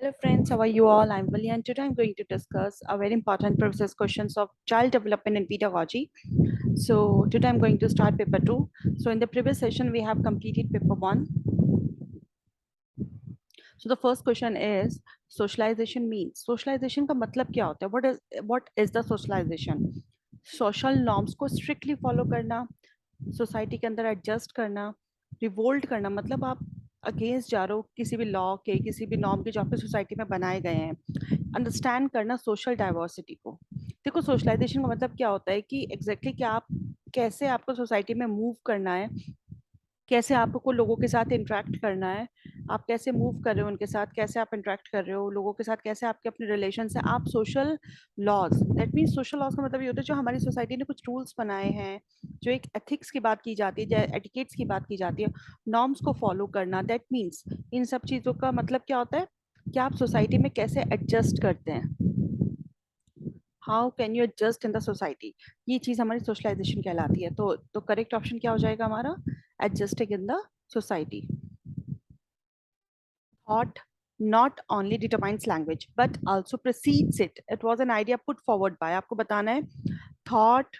Hello friends, how are you all? I'm Vali and today I'm going to discuss a very important process questions of child development and pedagogy. So today I'm going to start paper 2. So in the previous session we have completed paper 1. So the first question is socialization means. Socialization का मतलब क्या होता है? What is the socialization? Social norms को strictly follow करना, society के अंदर adjust करना, रिवोल्ट करना मतलब आप अगेंस्ट जा रहे हो किसी भी लॉ के, किसी भी नॉर्म के जो आपकी सोसाइटी में बनाए गए हैं। अंडरस्टैंड करना सोशल डाइवर्सिटी को। देखो सोशलाइजेशन का मतलब क्या होता है कि एग्जैक्टली क्या आप कैसे आपको सोसाइटी में मूव करना है, कैसे आपको लोगों के साथ इंटरेक्ट करना है, आप कैसे मूव कर रहे हो उनके साथ, कैसे आप इंटरेक्ट कर रहे हो लोगों के साथ, कैसे आपके अपने रिलेशन है, आप social laws. That means social laws का मतलब ये होता है जो हमारी सोसाइटी ने कुछ रूल्स बनाए हैं, जो एक एथिक्स की बात की जाती है, एटिकेट्स की बात की जाती है, नॉर्म्स को फॉलो करना। दैट मीन्स इन सब चीज़ों का मतलब क्या होता है कि आप सोसाइटी में कैसे एडजस्ट करते हैं, how can you adjust in the society. ये चीज हमारी सोशलाइजेशन कहलाती है। तो करेक्ट ऑप्शन क्या हो जाएगा हमारा? Adjusting in the society. Thought not only determines language but also precedes it. It was an idea put forward by, आपको बताना है thought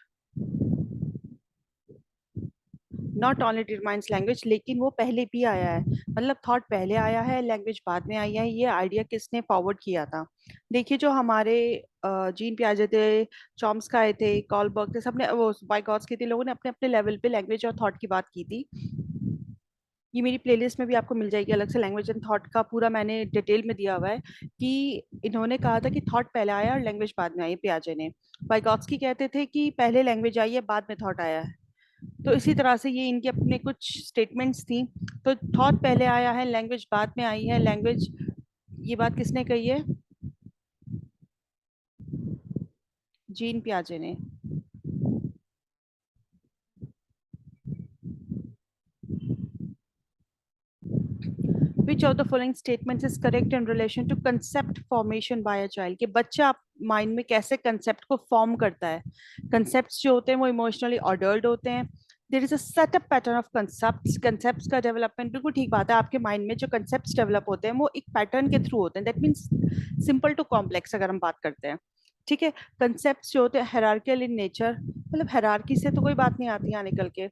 not only determines language, लेकिन वो पहले भी आया है। मतलब थॉट पहले आया है, लैंग्वेज बाद में आई है। ये आइडिया किसने फॉरवर्ड किया था? देखिए जो हमारे जीन पियाजे थे, चॉम्स्काई थे, कॉलबर्ग थे, सबने वो वाइगॉट्स की थी, लोगों ने अपने अपने लेवल पे लैंग्वेज और थॉट की बात की थी। ये मेरी प्लेलिस्ट में भी आपको मिल जाएगी अलग से, लैंग्वेज एंड थॉट का पूरा मैंने डिटेल में दिया हुआ है कि इन्होंने कहा था कि थॉट पहले आया और लैंग्वेज बाद में आई, पियाजे ने। वाइगॉट्स्की कहते थे कि पहले लैंग्वेज आई है बाद में थॉट आया है। तो इसी तरह से ये इनके अपने कुछ स्टेटमेंट्स थी। तो थॉट पहले आया है, लैंग्वेज बाद में आई है। लैंग्वेज, ये बात किसने कही है? जीन पियाजे ने। Which of the following statements is correct in relation to concept formation by a child, कि बच्चा माइंड में कैसे कंसेप्ट को फॉर्म करता है। कंसेप्ट्स जो होते हैं वो इमोशनली ऑर्डर्ड होते हैं। There is a setup pattern of concepts. Concepts का डेवलपमेंट, बिल्कुल ठीक बात है, आपके माइंड में जो कंसेप्ट्स डेवलप होते हैं वो एक पैटर्न के थ्रू होते हैं। That means simple to complex अगर हम बात करते हैं, ठीक है। कंसेप्ट्स जो होते हैं हायरार्किकल इन नेचर, मतलब हायरार्की से तो कोई बात नहीं आती यहाँ निकल के।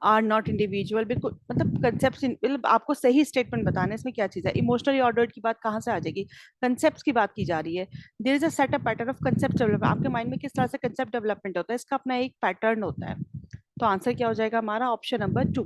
आर नॉट इंडिविजुअल, बिल्कुल मतलब कंसेप्ट, मतलब आपको सही स्टेटमेंट बताना है इसमें क्या चीज है। इमोशनली ऑर्डर्ड की बात कहाँ से आ जाएगी? कंसेप्ट की बात की जा रही है। There is a set up pattern of concept development. आपके माइंड में किस तरह से कंसेप्ट डेवलपमेंट होता है, इसका अपना एक पैटर्न होता है। तो आंसर क्या हो जाएगा हमारा? Option number 2।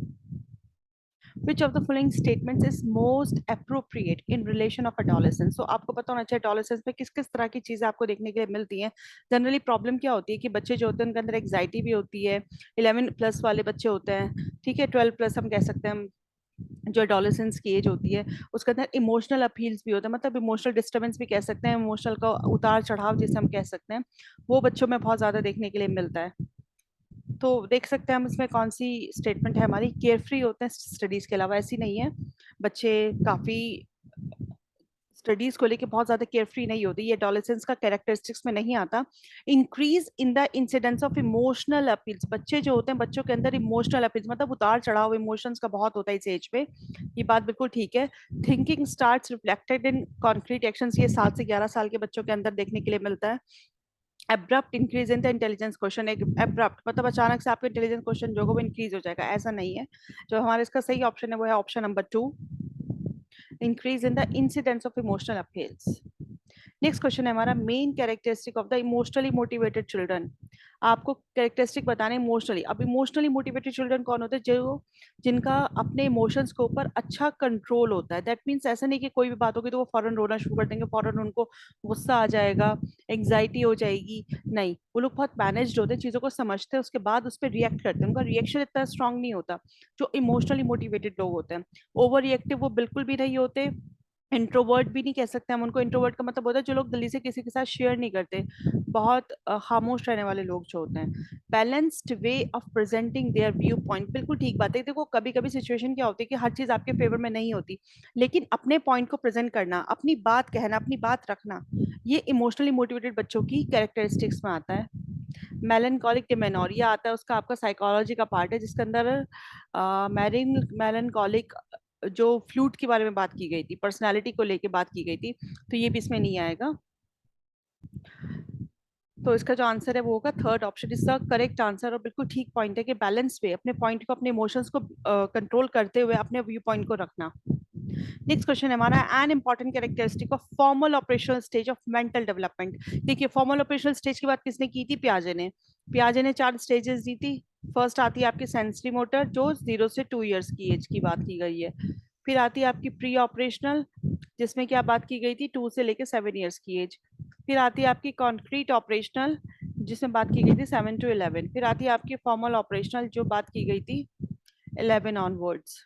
Which of the following statements is most appropriate in relation of adolescence? So आपको पता होना चाहिए adolescence में किस किस तरह की चीजें आपको देखने के लिए मिलती हैं। जनरली प्रॉब्लम क्या होती है कि बच्चे जो होते हैं उनके अंदर एग्जाइटी भी होती है। 11+ वाले बच्चे होते हैं, ठीक है, 12+ हम कह सकते हैं, जो एडोलेसेंस की एज होती है उसके अंदर इमोशनल अपील्स भी होता है, मतलब इमोशनल डिस्टर्बेंस भी कह सकते हैं, इमोशनल का उतार चढ़ाव जिसे हम कह सकते हैं, वो बच्चों में बहुत ज्यादा देखने के लिए मिलता है। तो देख सकते हैं हम इसमें कौन सी स्टेटमेंट है हमारी, केयर फ्री होते हैं स्टडीज के अलावा, ऐसी नहीं है। बच्चे काफी स्टडीज को लेके बहुत ज्यादा केयर फ्री नहीं होती, ये एडोलेसेंस का कैरेक्टरिस्टिक्स में नहीं आता। Increase in the incidence of emotional appeals, बच्चे जो होते हैं बच्चों के अंदर इमोशनल अपील्स मतलब उतार चढ़ाव इमोशंस का बहुत होता है इस एज पे, ये बात बिल्कुल ठीक है। Thinking starts reflected in concrete actions, ये 7 से 11 साल के बच्चों के अंदर देखने के लिए मिलता है। Abrupt increase in the intelligence question, एक एब्रप्ट मतलब अचानक से आपका इंटेलिजेंस क्वेश्चन जो होगा वो इंक्रीज हो जाएगा, ऐसा नहीं है। जो हमारा इसका सही ऑप्शन है वो है option number 2, increase in the incidence of emotional appeals. Next question है हमारा, main characteristic of the emotionally motivated children. आपको कैरेक्टरिस्टिक बताने इमोशनली। अब इमोशनली मोटिवेटेड चिल्ड्रन कौन होते हैं? जो जिनका अपने इमोशंस के ऊपर अच्छा कंट्रोल होता है। दैट मीन्स ऐसा नहीं कि कोई भी बात होगी तो वो फौरन रोना शुरू कर देंगे, फौरन उनको गुस्सा आ जाएगा, एंग्जाइटी हो जाएगी। नहीं, वो लोग बहुत मैनेज्ड होते हैं, चीज़ों को समझते हैं, उसके बाद उस पर रिएक्ट करते हैं। उनका रिएक्शन इतना स्ट्रांग नहीं होता जो इमोशनली मोटिवेटेड लोग होते हैं। ओवर रिएक्टिव वो बिल्कुल भी नहीं होते। इंट्रोवर्ट भी नहीं कह सकते हम उनको। इंट्रोवर्ट का मतलब होता है जो लोग जल्दी से किसी के साथ शेयर नहीं करते, बहुत खामोश रहने वाले लोग जो होते हैं। Balanced way of presenting there view point, बिल्कुल ठीक बात है। देखो कभी कभी सिचुएशन क्या होती है कि हर चीज आपके फेवर में नहीं होती, लेकिन अपने पॉइंट को प्रेजेंट करना, अपनी बात कहना, अपनी बात रखना, ये इमोशनली मोटिवेटेड बच्चों की कैरेक्टरिस्टिक्स में आता है। मेलनकॉलिक डिमेनोरिया आता है, उसका आपका साइकोलॉजी का पार्ट है जिसके अंदर मेलनकॉलिक जो फ्लूट के बारे में बात की गई थी, पर्सनालिटी को लेके बात की गई थी, तो ये भी इसमें नहीं आएगा। तो इसका जो आंसर है वो होगा third option is the correct answer. और बिल्कुल ठीक पॉइंट है कि बैलेंस वे, अपने पॉइंट को, अपने इमोशंस को कंट्रोल करते हुए अपने व्यू पॉइंट को रखना। नेक्स्ट क्वेश्चन है हमारा, an important characteristic of formal operational stage of mental development. देखिए फॉर्मल ऑपरेशनल स्टेज की बात किसने की थी? पियाजे ने। पियाजे ने 4 स्टेजेस दी थी। फर्स्ट आती है आपकी सेंसरी मोटर, जो 0 से 2 इयर्स की एज की बात की गई है। फिर आती है आपकी प्री ऑपरेशनल, जिसमें क्या बात की गई थी? 2 से लेकर 7 इयर्स की एज। फिर आती है आपकी कॉन्क्रीट ऑपरेशनल, जिसमें बात की गई थी 7 to 11। फिर आती है आपकी फॉर्मल ऑपरेशनल, जो बात की गई थी 11 ऑनवर्ड्स।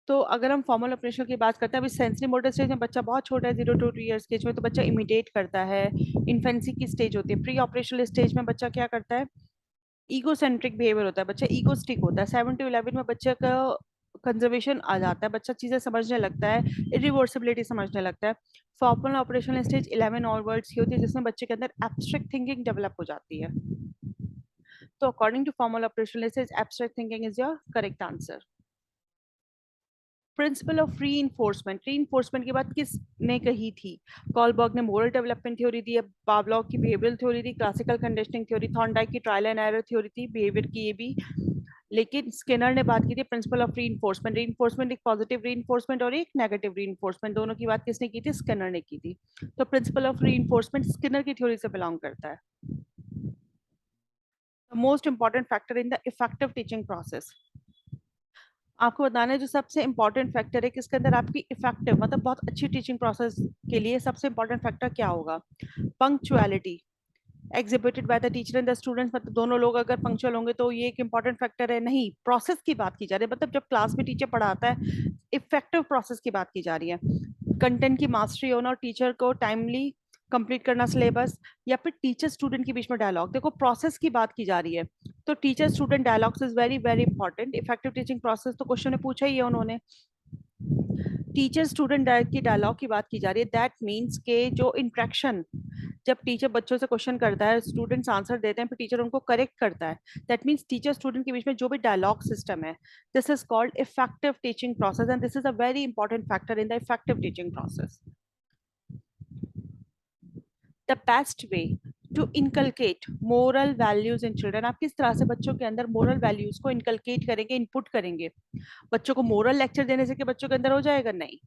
तो अगर हम फॉर्मल ऑपरेशन की बात करते हैं, अभी सेंसरी मोटर स्टेज में बच्चा बहुत छोटा है, 0 to 2 इयर्स की एज में, तो बच्चा इमिटेट करता है, इन्फेंसी की स्टेज होती है। प्री ऑपरेशनल स्टेज में बच्चा क्या करता है? ईगो सेंट्रिक बिहेवियर होता है, बच्चा ईगोस्टिक होता है। 7 to 11 में बच्चे का कंजर्वेशन आ जाता है, बच्चा चीजें समझने लगता है, इरिवर्सिबिलिटी समझने लगता है। फॉर्मल ऑपरेशनल स्टेज 11 ऑनवर्ड्स की होती है, जिसमें बच्चे के अंदर एब्स्ट्रैक्ट थिंकिंग डेवलप हो जाती है। तो according to formal operational stage, abstract thinking is your correct answer. Principle of reinforcement की बात किसने कही थी? कॉलबर्ग ने मोरल डेवलपमेंट थ्योरी दी है, पावलोव की बिहेवियरल थ्योरी थी, क्लासिकल कंडीशनिंग थ्योरी, थॉर्नडाइक की ट्रायल एंड एरर थ्योरी थी बिहेवियर की, ये भी। लेकिन स्किनर ने बात की थी प्रिंसिपल ऑफ री इन्फोर्समेंट एक पॉजिटिव री इन्फोर्समेंट और एक नेगेटिव री इन्फोर्समेंट, दोनों की बात किसने की थी? स्किनर ने की थी। तो प्रिंसिपल ऑफ री इन्फोर्समेंट स्किनर की थ्योरी से बिलोंग करता है। Most important factor in the effective teaching process, आपको बताना है जो सबसे इंपॉर्टेंट फैक्टर है किसके अंदर आपकी इफेक्टिव, मतलब बहुत अच्छी टीचिंग प्रोसेस के लिए सबसे इंपॉर्टेंट फैक्टर क्या होगा? Punctuality exhibited by the teacher and the students, मतलब दोनों लोग अगर पंक्चुअल होंगे तो ये एक इंपॉर्टेंट फैक्टर है। नहीं, प्रोसेस की बात की जा रही है, मतलब जब क्लास में टीचर पढ़ाता है, इफेक्टिव प्रोसेस की बात की जा रही है। कंटेंट की मास्टरी होना और टीचर को टाइमली कंप्लीट करना सिलेबस, या फिर टीचर स्टूडेंट के बीच में डायलॉग। देखो प्रोसेस की बात की जा रही है, तो teacher student dialogues is very very important. Effective teaching process तो क्वेश्चन में पूछा ही है उन्होंने। टीचर स्टूडेंट की डायलॉग की बात की जा रही है, दैट मीन्स के जो इंट्रैक्शन, जब टीचर बच्चों से क्वेश्चन करता है, स्टूडेंट्स आंसर देते हैं, फिर टीचर उनको करेक्ट करता है, दैट मीन्स टीचर स्टूडेंट के बीच में जो भी डायलॉग सिस्टम है, this is called effective teaching process and this is a very important factor in the effective teaching process. The best way to inculcate moral values in children, आप किस तरह से बच्चों के अंदर मोरल वैल्यूज को inculcate करेंगे, इनपुट करेंगे? बच्चों को मोरल लेक्चर देने से कि बच्चों के अंदर हो जाएगा? नहीं।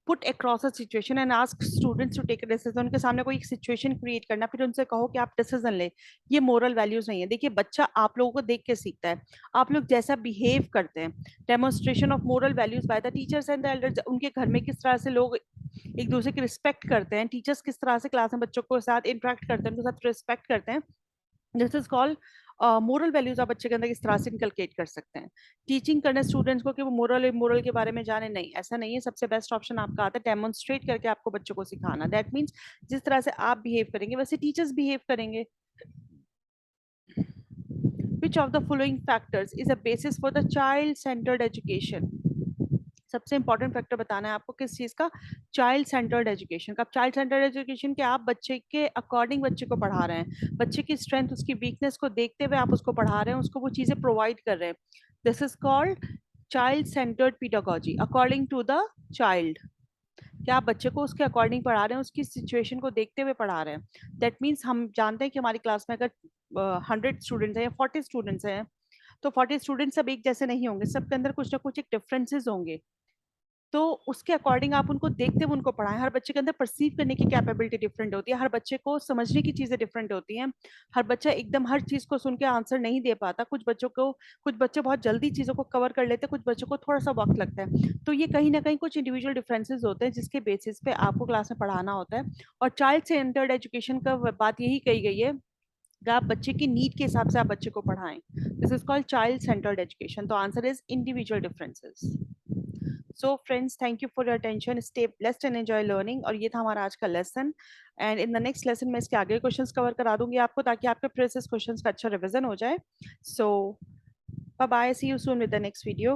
Put across a situation and ask students to take a decision, उनके सामने कोई एक सिचुएशन क्रिएट करना, फिर उनसे कहो कि आप डिसीजन ले। ये मोरल वैल्यूज नहीं है। देखिए बच्चा आप लोगों को देख के सीखता है, आप लोग जैसा बिहेव करते हैं, demonstration of moral values by the teachers and the elders, उनके घर में किस तरह से लोग एक दूसरे की रिस्पेक्ट करते हैं, टीचर्स किस तरह से क्लास में बच्चों के साथ इंटरेक्ट करते हैं, उनके साथ रिस्पेक्ट करते हैं, this is called moral values आप बच्चे के अंदर इस तरह से इनकलकेट कर सकते हैं। टीचिंग करने स्टूडेंट्स को कि वो मोरल इमोरल के बारे में जाने, नहीं, ऐसा नहीं है। सबसे बेस्ट ऑप्शन आपका आता है डेमोन्स्ट्रेट करके आपको बच्चों को सिखाना, दैट मीन्स जिस तरह से आप बिहेव करेंगे वैसे टीचर्स बिहेव करेंगे। Which of the following factors is a basis for the child centered education? सबसे इंपॉर्टेंट फैक्टर बताना है आपको किस चीज का? चाइल्ड सेंटर्ड एजुकेशन का। चाइल्ड सेंटर्ड एजुकेशन के आप बच्चे के अकॉर्डिंग बच्चे को पढ़ा रहे हैं, बच्चे की स्ट्रेंथ उसकी वीकनेस को देखते हुए आप उसको पढ़ा रहे हैं, उसको वो चीजें प्रोवाइड कर रहे हैं। This is called child centred pedagogy, according to the child. क्या आप बच्चे को उसके अकॉर्डिंग पढ़ा रहे हैं, उसकी सिचुएशन को देखते हुए पढ़ा रहे हैं। दैट मीन्स हम जानते हैं कि हमारी क्लास में अगर 100 स्टूडेंट्स हैं या 40 स्टूडेंट्स हैं, तो 40 स्टूडेंट्स सब एक जैसे नहीं होंगे, सबके अंदर कुछ ना कुछ एक डिफरेंसेस होंगे। तो उसके अकॉर्डिंग आप उनको देखते हुए उनको पढ़ाएं। हर बच्चे के अंदर परसीव करने की कैपेबिलिटी डिफरेंट होती है, हर बच्चे को समझने की चीजें डिफरेंट होती हैं। हर बच्चा एकदम हर चीज को सुन के आंसर नहीं दे पाता। कुछ बच्चे बहुत जल्दी चीजों को कवर कर लेते हैं, कुछ बच्चों को थोड़ा सा वक्त लगता है। तो ये कहीं ना कहीं कुछ इंडिविजुअल डिफरेंसेस होते हैं, जिसके बेसिस पे आपको क्लास में पढ़ाना होता है। और चाइल्ड सेंटर्ड एजुकेशन का बात यही कही गई है कि आप बच्चे की नीड के हिसाब से आप बच्चे को पढ़ाएं। This is called child centred education. तो answer is individual differences. So friends, thank you for your attention, stay blessed and enjoy learning. और ये था हमारा आज का lesson, and in the next lesson में इसके आगे क्वेश्चंस कवर करा दूंगी आपको, ताकि आपके प्रीवियस क्वेश्चंस का अच्छा रिवीजन हो जाए। So bye bye, see you soon with the next video.